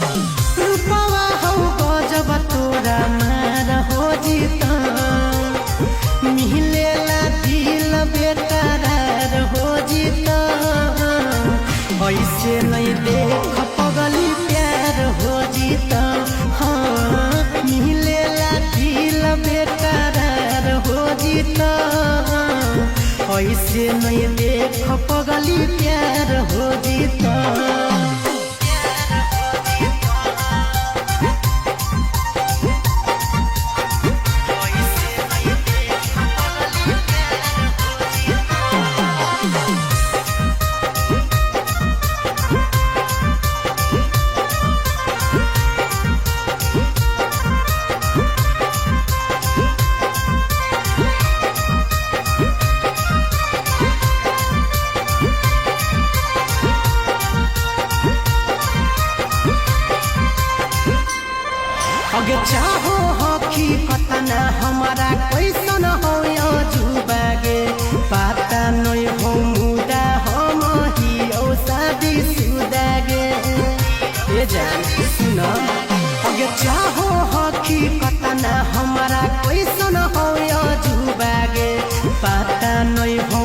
रूपवा हौ गजब तोरा मार हो जीता मिलेला दिल बेकरार हो जीता ऐसे नहीं देख पगली प्यार हो जीता हाँ मिलेला दिल बेकरार हो जीता ऐसे नहीं देख पगली प्यार हो जीता अगे चाहो हकी कतना हमारा कैसन हो जुबागे पता नहीं हो मुदा हम ही ओ शादी सुदागे ए जान सुन अगे चाहो हकी कतना हमारा कैसन हो जुबागे पता नहीं हो